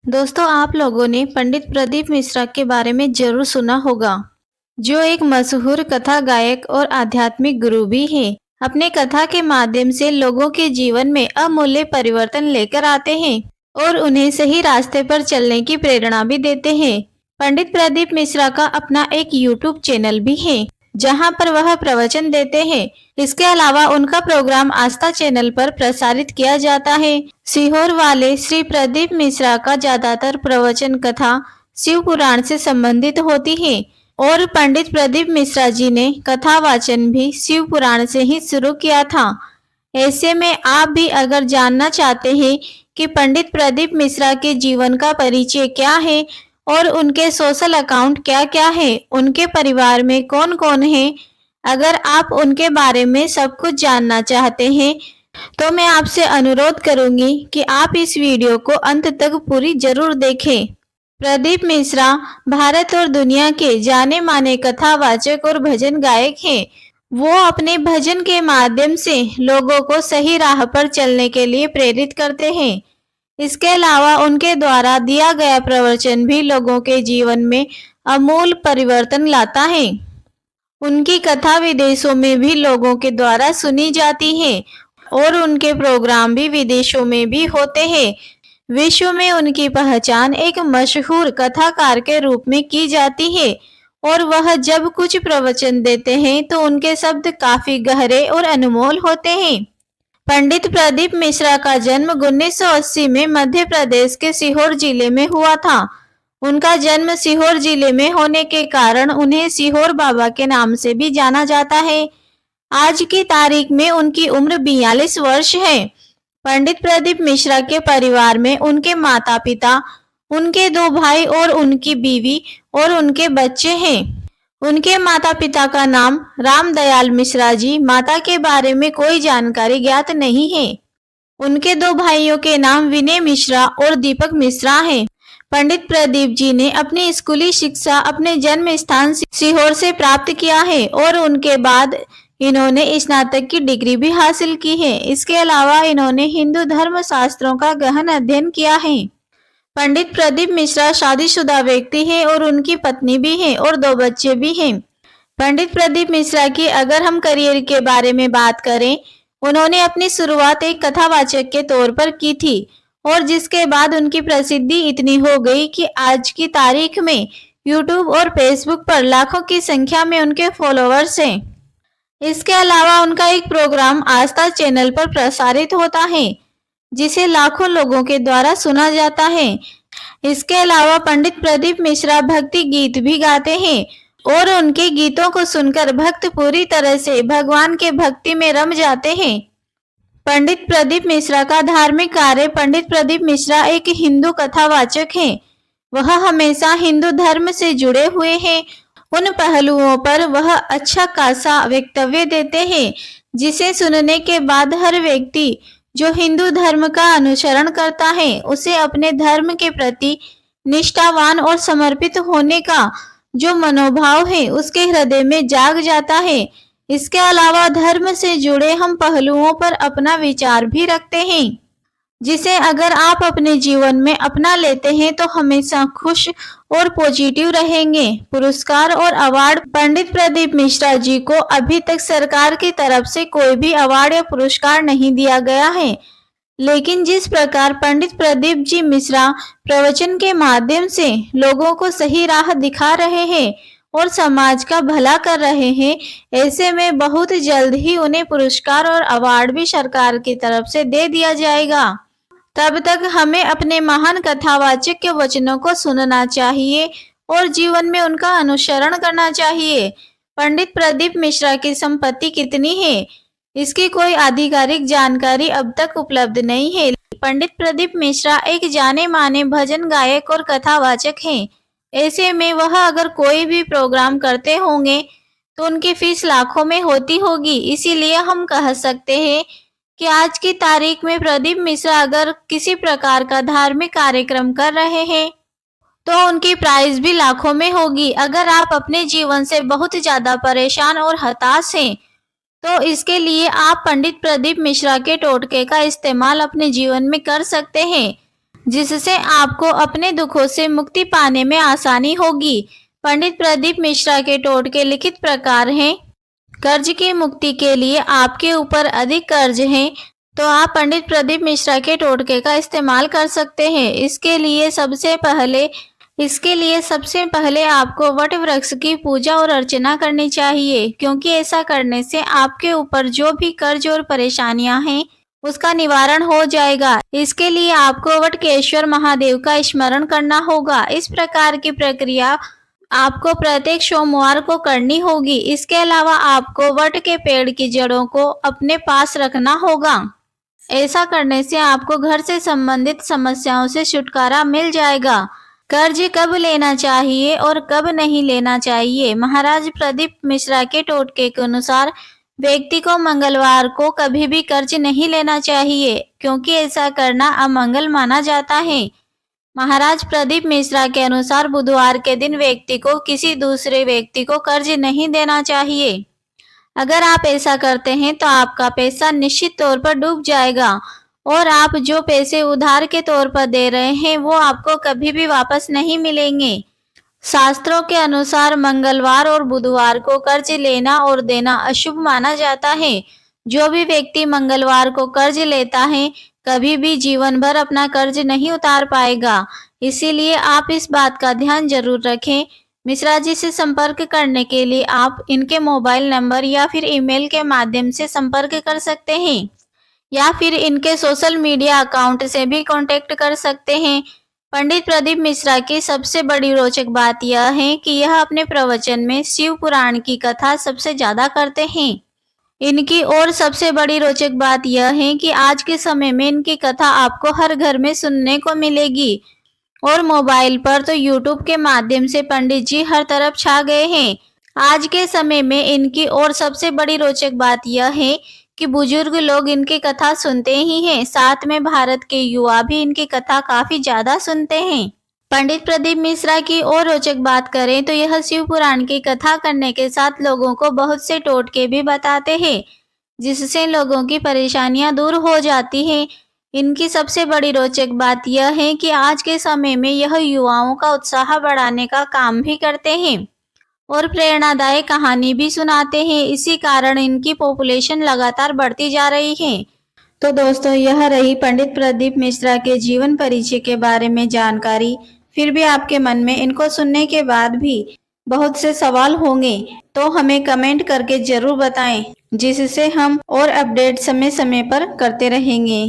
दोस्तों, आप लोगों ने पंडित प्रदीप मिश्रा के बारे में जरूर सुना होगा, जो एक मशहूर कथा गायक और आध्यात्मिक गुरु भी हैं। अपने कथा के माध्यम से लोगों के जीवन में अमूल्य परिवर्तन लेकर आते हैं और उन्हें सही रास्ते पर चलने की प्रेरणा भी देते हैं। पंडित प्रदीप मिश्रा का अपना एक यूट्यूब चैनल भी है, जहां पर वह प्रवचन देते हैं। इसके अलावा उनका प्रोग्राम आस्था चैनल पर प्रसारित किया जाता है। सीहोर वाले श्री प्रदीप मिश्रा का ज्यादातर प्रवचन कथा शिव पुराण से संबंधित होती है और पंडित प्रदीप मिश्रा जी ने कथा वाचन भी शिव पुराण से ही शुरू किया था। ऐसे में आप भी अगर जानना चाहते हैं कि पंडित प्रदीप मिश्रा के जीवन का परिचय क्या है और उनके सोशल अकाउंट क्या क्या है, उनके परिवार में कौन कौन है, अगर आप उनके बारे में सब कुछ जानना चाहते हैं तो मैं आपसे अनुरोध करूंगी कि आप इस वीडियो को अंत तक पूरी जरूर देखें। प्रदीप मिश्रा भारत और दुनिया के जाने माने कथावाचक और भजन गायक हैं। वो अपने भजन के माध्यम से लोगों को सही राह पर चलने के लिए प्रेरित करते हैं। इसके अलावा उनके द्वारा दिया गया प्रवचन भी लोगों के जीवन में अमूल परिवर्तन लाता है। उनकी कथा विदेशों में भी लोगों के द्वारा सुनी जाती है और उनके प्रोग्राम भी विदेशों में भी होते हैं। विश्व में उनकी पहचान एक मशहूर कथाकार के रूप में की जाती है और वह जब कुछ प्रवचन देते हैं तो उनके शब्द काफी गहरे और अनमोल होते हैं। पंडित प्रदीप मिश्रा का जन्म 1980 में मध्य प्रदेश के सीहोर जिले में हुआ था। उनका जन्म सीहोर जिले में होने के कारण उन्हें सीहोर बाबा के नाम से भी जाना जाता है। आज की तारीख में उनकी उम्र 42 वर्ष है। पंडित प्रदीप मिश्रा के परिवार में उनके माता पिता, उनके 2 भाई और उनकी बीवी और उनके बच्चे हैं। उनके माता पिता का नाम रामदयाल मिश्रा जी, माता के बारे में कोई जानकारी ज्ञात नहीं है। उनके 2 भाइयों के नाम विनय मिश्रा और दीपक मिश्रा हैं। पंडित प्रदीप जी ने अपनी स्कूली शिक्षा अपने जन्म स्थान सीहोर से प्राप्त किया है और उनके बाद इन्होंने स्नातक की डिग्री भी हासिल की है। इसके अलावा इन्होंने हिंदू धर्म शास्त्रों का गहन अध्ययन किया है। पंडित प्रदीप मिश्रा शादीशुदा व्यक्ति है और उनकी पत्नी भी है और 2 बच्चे भी हैं। पंडित प्रदीप मिश्रा की अगर हम करियर के बारे में बात करें, उन्होंने अपनी शुरुआत एक कथावाचक के तौर पर की थी और जिसके बाद उनकी प्रसिद्धि इतनी हो गई कि आज की तारीख में यूट्यूब और फेसबुक पर लाखों की संख्या में उनके फॉलोअर्स हैं। इसके अलावा उनका एक प्रोग्राम आस्था चैनल पर प्रसारित होता है, जिसे लाखों लोगों के द्वारा सुना जाता है। इसके अलावा पंडित प्रदीप मिश्रा भक्ति गीत भी गाते हैं और उनके गीतों को सुनकर भक्त पूरी तरह से भगवान के भक्ति में रम जाते हैं। पंडित प्रदीप मिश्रा का धार्मिक कार्य। पंडित प्रदीप मिश्रा एक हिंदू कथावाचक हैं। वह हमेशा हिंदू धर्म से जुड़े हुए हैं। उन पहलुओं पर वह अच्छा खासा वक्तव्य देते हैं, जिसे सुनने के बाद हर व्यक्ति जो हिंदू धर्म का अनुसरण करता है, उसे अपने धर्म के प्रति निष्ठावान और समर्पित होने का जो मनोभाव है, उसके हृदय में जाग जाता है। इसके अलावा धर्म से जुड़े हम पहलुओं पर अपना विचार भी रखते हैं, जिसे अगर आप अपने जीवन में अपना लेते हैं तो हमेशा खुश और पॉजिटिव रहेंगे। पुरस्कार और अवार्ड। पंडित प्रदीप मिश्रा जी को अभी तक सरकार की तरफ से कोई भी अवार्ड या पुरस्कार नहीं दिया गया है, लेकिन जिस प्रकार पंडित प्रदीप जी मिश्रा प्रवचन के माध्यम से लोगों को सही राह दिखा रहे हैं और समाज का भला कर रहे हैं, ऐसे में बहुत जल्द ही उन्हें पुरस्कार और अवार्ड भी सरकार की तरफ से दे दिया जाएगा। तब तक हमें अपने महान कथावाचक के वचनों को सुनना चाहिए और जीवन में उनका अनुसरण करना चाहिए। पंडित प्रदीप मिश्रा की संपत्ति कितनी है, इसकी कोई आधिकारिक जानकारी अब तक उपलब्ध नहीं है। पंडित प्रदीप मिश्रा एक जाने माने भजन गायक और कथावाचक हैं। ऐसे में वह अगर कोई भी प्रोग्राम करते होंगे तो उनकी फीस लाखों में होती होगी। इसीलिए हम कह सकते हैं कि आज की तारीख में प्रदीप मिश्रा अगर किसी प्रकार का धार्मिक कार्यक्रम कर रहे हैं तो उनकी प्राइस भी लाखों में होगी। अगर आप अपने जीवन से बहुत ज्यादा परेशान और हताश हैं तो इसके लिए आप पंडित प्रदीप मिश्रा के टोटके का इस्तेमाल अपने जीवन में कर सकते हैं। जिससे आपको अपने दुखों से मुक्ति पाने में आसानी होगी। पंडित प्रदीप मिश्रा के टोटके लिखित प्रकार हैं। कर्ज की मुक्ति के लिए आपके ऊपर अधिक कर्ज है तो आप पंडित प्रदीप मिश्रा के टोटके का इस्तेमाल कर सकते हैं। इसके लिए सबसे पहले आपको वट वृक्ष की पूजा और अर्चना करनी चाहिए, क्योंकि ऐसा करने से आपके ऊपर जो भी कर्ज और परेशानियां हैं उसका निवारण हो जाएगा। इसके लिए आपको वटकेश्वर महादेव का स्मरण करना होगा। इस प्रकार की प्रक्रिया आपको प्रत्येक सोमवार को करनी होगी। इसके अलावा आपको वट के पेड़ की जड़ों को अपने पास रखना होगा। ऐसा करने से आपको घर से संबंधित समस्याओं से छुटकारा मिल जाएगा। कर्ज कब लेना चाहिए और कब नहीं लेना चाहिए? महाराज प्रदीप मिश्रा के टोटके के अनुसार व्यक्ति को मंगलवार को कभी भी कर्ज नहीं लेना चाहिए, क्योंकि ऐसा करना अमंगल माना जाता है। महाराज प्रदीप मिश्रा के अनुसार बुधवार के दिन व्यक्ति को किसी दूसरे व्यक्ति को कर्ज नहीं देना चाहिए। अगर आप ऐसा करते हैं तो आपका पैसा निश्चित तौर पर डूब जाएगा और आप जो पैसे उधार के तौर पर दे रहे हैं वो आपको कभी भी वापस नहीं मिलेंगे। शास्त्रों के अनुसार मंगलवार और बुधवार को कर्ज लेना और देना अशुभ माना जाता है। जो भी व्यक्ति मंगलवार को कर्ज लेता है कभी भी जीवन भर अपना कर्ज नहीं उतार पाएगा। इसीलिए आप इस बात का ध्यान जरूर रखें। मिश्रा जी से संपर्क करने के लिए आप इनके मोबाइल नंबर या फिर ईमेल के माध्यम से संपर्क कर सकते हैं या फिर इनके सोशल मीडिया अकाउंट से भी कांटेक्ट कर सकते हैं। पंडित प्रदीप मिश्रा की सबसे बड़ी रोचक बात यह है कि यह अपने प्रवचन में शिव पुराण की कथा सबसे ज्यादा करते हैं। इनकी और सबसे बड़ी रोचक बात यह है कि आज के समय में इनकी कथा आपको हर घर में सुनने को मिलेगी और मोबाइल पर तो यूट्यूब के माध्यम से पंडित जी हर तरफ छा गए हैं। आज के समय में इनकी और सबसे बड़ी रोचक बात यह है कि बुजुर्ग लोग इनकी कथा सुनते ही हैं, साथ में भारत के युवा भी इनकी कथा काफी ज्यादा सुनते हैं। पंडित प्रदीप मिश्रा की और रोचक बात करें तो यह शिव पुराण की कथा करने के साथ लोगों को बहुत से टोटके भी बताते हैं, जिससे लोगों की परेशानियां दूर हो जाती हैं। इनकी सबसे बड़ी रोचक बात यह है कि आज के समय में यह युवाओं का उत्साह बढ़ाने का काम भी करते हैं और प्रेरणादायक कहानी भी सुनाते हैं। इसी कारण इनकी पॉपुलेशन लगातार बढ़ती जा रही है। तो दोस्तों, यह रही पंडित प्रदीप मिश्रा के जीवन परिचय के बारे में जानकारी। फिर भी आपके मन में इनको सुनने के बाद भी बहुत से सवाल होंगे तो हमें कमेंट करके जरूर बताएं, जिससे हम और अपडेट समय समय पर करते रहेंगे।